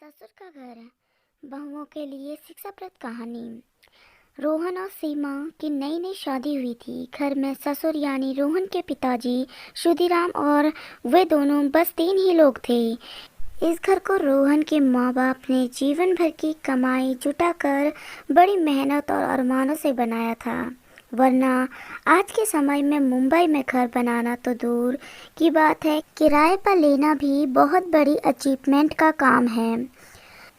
ससुर का घर, बहुओं के लिए शिक्षाप्रद कहानी। रोहन और सीमा की नई नई शादी हुई थी। घर में ससुर यानी रोहन के पिताजी शुदीराम और वे दोनों बस 3 ही लोग थे। इस घर को रोहन के माँ बाप ने जीवन भर की कमाई जुटाकर बड़ी मेहनत और अरमानों से बनाया था। वरना आज के समय में मुंबई में घर बनाना तो दूर की बात है, किराए पर लेना भी बहुत बड़ी अचीवमेंट का काम है।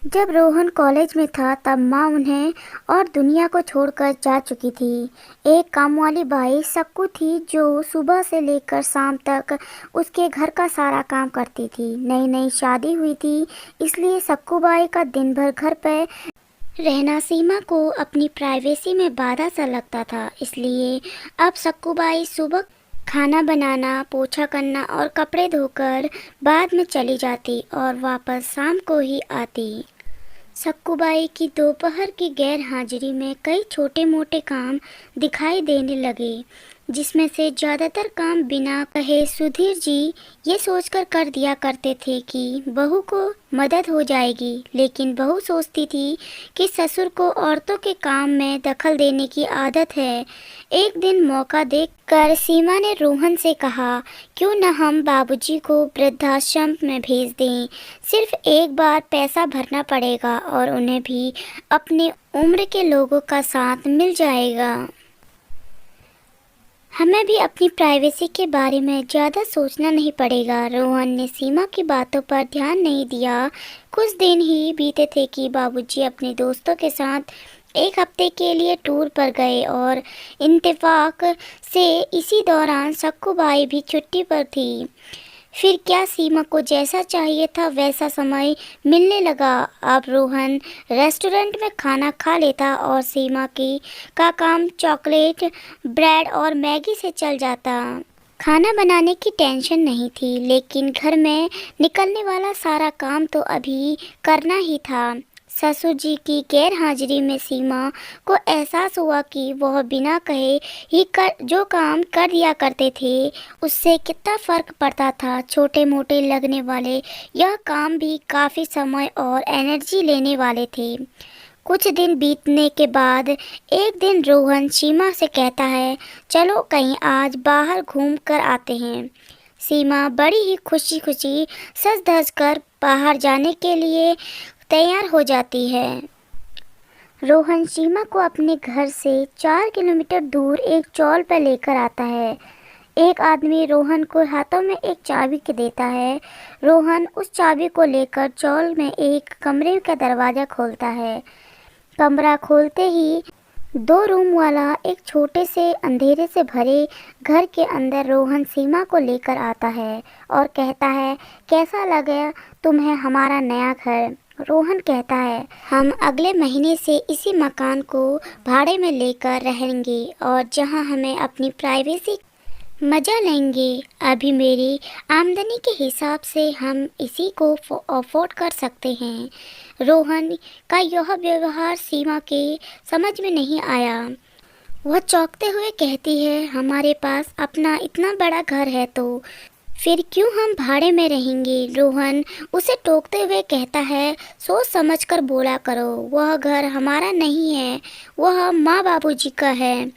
जब रोहन कॉलेज में था तब माँ उन्हें और दुनिया को छोड़कर जा चुकी थी। एक काम वाली बाई सक्कू थी जो सुबह से लेकर शाम तक उसके घर का सारा काम करती थी। नई नई शादी हुई थी, इसलिए सक्कू बाई का दिन भर घर पर रहना सीमा को अपनी प्राइवेसी में बाधा सा लगता था। इसलिए अब सक्कू बाई सुबह खाना बनाना, पोछा करना और कपड़े धोकर बाद में चली जाती और वापस शाम को ही आती। सक्कूबाई की दोपहर की गैर हाजिरी में कई छोटे मोटे काम दिखाई देने लगे, जिसमें से ज़्यादातर काम बिना कहे सुधीर जी ये सोचकर कर दिया करते थे कि बहू को मदद हो जाएगी। लेकिन बहू सोचती थी कि ससुर को औरतों के काम में दखल देने की आदत है। एक दिन मौका देखकर सीमा ने रोहन से कहा, क्यों न हम बाबूजी को वृद्धाश्रम में भेज दें। सिर्फ एक बार पैसा भरना पड़ेगा और उन्हें भी अपने उम्र के लोगों का साथ मिल जाएगा। हमें भी अपनी प्राइवेसी के बारे में ज़्यादा सोचना नहीं पड़ेगा। रोहन ने सीमा की बातों पर ध्यान नहीं दिया। कुछ दिन ही बीते थे कि बाबूजी अपने दोस्तों के साथ एक हफ्ते के लिए टूर पर गए और इत्तेफाक से इसी दौरान सक्कू बाई भी छुट्टी पर थी। फिर क्या सीमा को जैसा चाहिए था वैसा समय मिलने लगा। अब रोहन रेस्टोरेंट में खाना खा लेता और सीमा का काम चॉकलेट, ब्रेड और मैगी से चल जाता। खाना बनाने की टेंशन नहीं थी, लेकिन घर में निकलने वाला सारा काम तो अभी करना ही था। ससुर जी की गैर हाजिरी में सीमा को एहसास हुआ कि वह बिना कहे ही जो काम कर दिया करते थे उससे कितना फ़र्क पड़ता था। छोटे मोटे लगने वाले यह काम भी काफ़ी समय और एनर्जी लेने वाले थे। कुछ दिन बीतने के बाद एक दिन रोहन सीमा से कहता है, चलो कहीं आज बाहर घूम कर आते हैं। सीमा बड़ी ही खुशी खुशी सज धज कर बाहर जाने के लिए तैयार हो जाती है। रोहन सीमा को अपने घर से 4 किलोमीटर दूर एक चौल पर लेकर आता है। एक आदमी रोहन को हाथों में एक चाबी के देता है। रोहन उस चाबी को लेकर चौल में एक कमरे का दरवाज़ा खोलता है। कमरा खोलते ही 2 रूम वाला एक छोटे से अंधेरे से भरे घर के अंदर रोहन सीमा को लेकर आता है और कहता है, कैसा लगा तुम्हें हमारा नया घर। रोहन कहता है, हम अगले महीने से इसी मकान को भाड़े में लेकर रहेंगे और जहां हमें अपनी प्राइवेसी मज़ा लेंगे। अभी मेरी आमदनी के हिसाब से हम इसी को अफोर्ड कर सकते हैं। रोहन का यह व्यवहार सीमा के समझ में नहीं आया। वह चौंकते हुए कहती है, हमारे पास अपना इतना बड़ा घर है तो फिर क्यों हम भाड़े में रहेंगे। रोहन उसे टोकते हुए कहता है, सोच समझ कर बोला करो, वह घर हमारा नहीं है, वह माँ बाबूजी का है।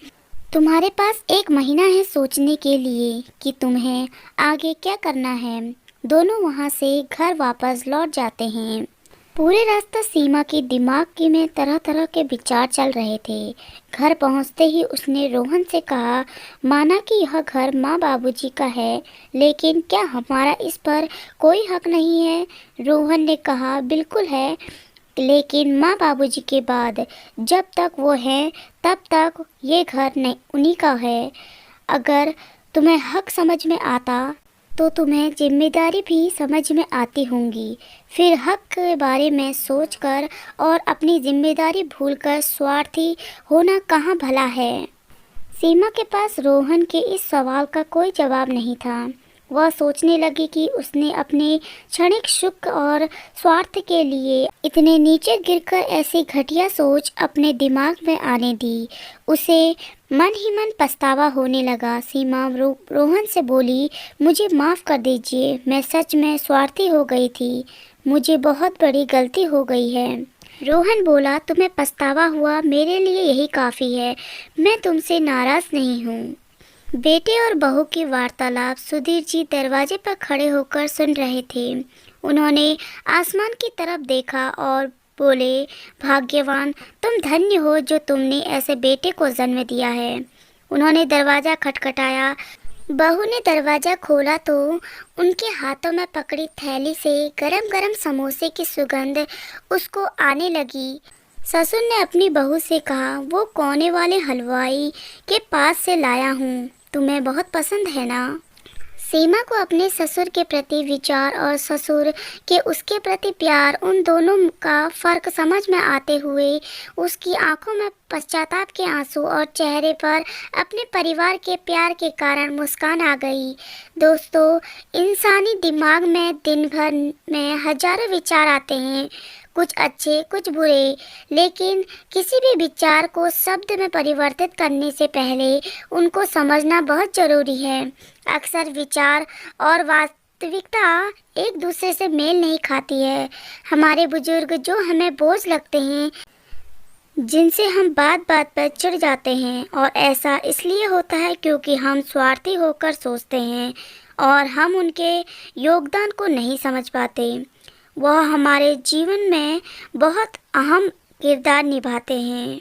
तुम्हारे पास 1 महीना है सोचने के लिए कि तुम्हें आगे क्या करना है। दोनों वहाँ से घर वापस लौट जाते हैं। पूरे रास्ते सीमा के दिमाग में तरह तरह के विचार चल रहे थे। घर पहुंचते ही उसने रोहन से कहा, माना कि यह घर माँ बाबूजी का है, लेकिन क्या हमारा इस पर कोई हक नहीं है। रोहन ने कहा, बिल्कुल है, लेकिन माँ बाबूजी के बाद जब तक वो हैं तब तक ये घर नहीं उन्हीं का है। अगर तुम्हें हक समझ में आता तो तुम्हें जिम्मेदारी भी समझ में आती होंगी। फिर हक के बारे में सोचकर और अपनी जिम्मेदारी भूलकर स्वार्थी होना कहाँ भला है। सीमा के पास रोहन के इस सवाल का कोई जवाब नहीं था। वह सोचने लगी कि उसने अपने क्षणिक सुख और स्वार्थ के लिए इतने नीचे गिरकर ऐसी घटिया सोच अपने दिमाग में आने दी। उसे मन ही मन पछतावा होने लगा। सीमा रोहन से बोली, मुझे माफ़ कर दीजिए, मैं सच में स्वार्थी हो गई थी। मुझे बहुत बड़ी गलती हो गई है। रोहन बोला, तुम्हें पछतावा हुआ, मेरे लिए यही काफ़ी है। मैं तुमसे नाराज़ नहीं हूँ। बेटे और बहू की वार्तालाप सुधीर जी दरवाजे पर खड़े होकर सुन रहे थे। उन्होंने आसमान की तरफ देखा और बोले, भाग्यवान, तुम धन्य हो जो तुमने ऐसे बेटे को जन्म दिया है। उन्होंने दरवाज़ा खटखटाया। बहू ने दरवाज़ा खोला तो उनके हाथों में पकड़ी थैली से गरम गरम समोसे की सुगंध उसको आने लगी। ससुर ने अपनी बहू से कहा, वो कोने वाले हलवाई के पास से लाया हूँ, तुम्हें बहुत पसंद है ना। सीमा को अपने ससुर के प्रति विचार और ससुर के उसके प्रति प्यार, उन दोनों का फर्क समझ में आते हुए उसकी आंखों में पश्चाताप के आंसू और चेहरे पर अपने परिवार के प्यार के कारण मुस्कान आ गई। दोस्तों, इंसानी दिमाग में दिन भर में हजारों विचार आते हैं, कुछ अच्छे कुछ बुरे, लेकिन किसी भी विचार को शब्द में परिवर्तित करने से पहले उनको समझना बहुत ज़रूरी है। अक्सर विचार और वास्तविकता एक दूसरे से मेल नहीं खाती है। हमारे बुजुर्ग जो हमें बोझ लगते हैं, जिनसे हम बात बात पर चिढ़ जाते हैं, और ऐसा इसलिए होता है क्योंकि हम स्वार्थी होकर सोचते हैं और हम उनके योगदान को नहीं समझ पाते। वह हमारे जीवन में बहुत अहम किरदार निभाते हैं।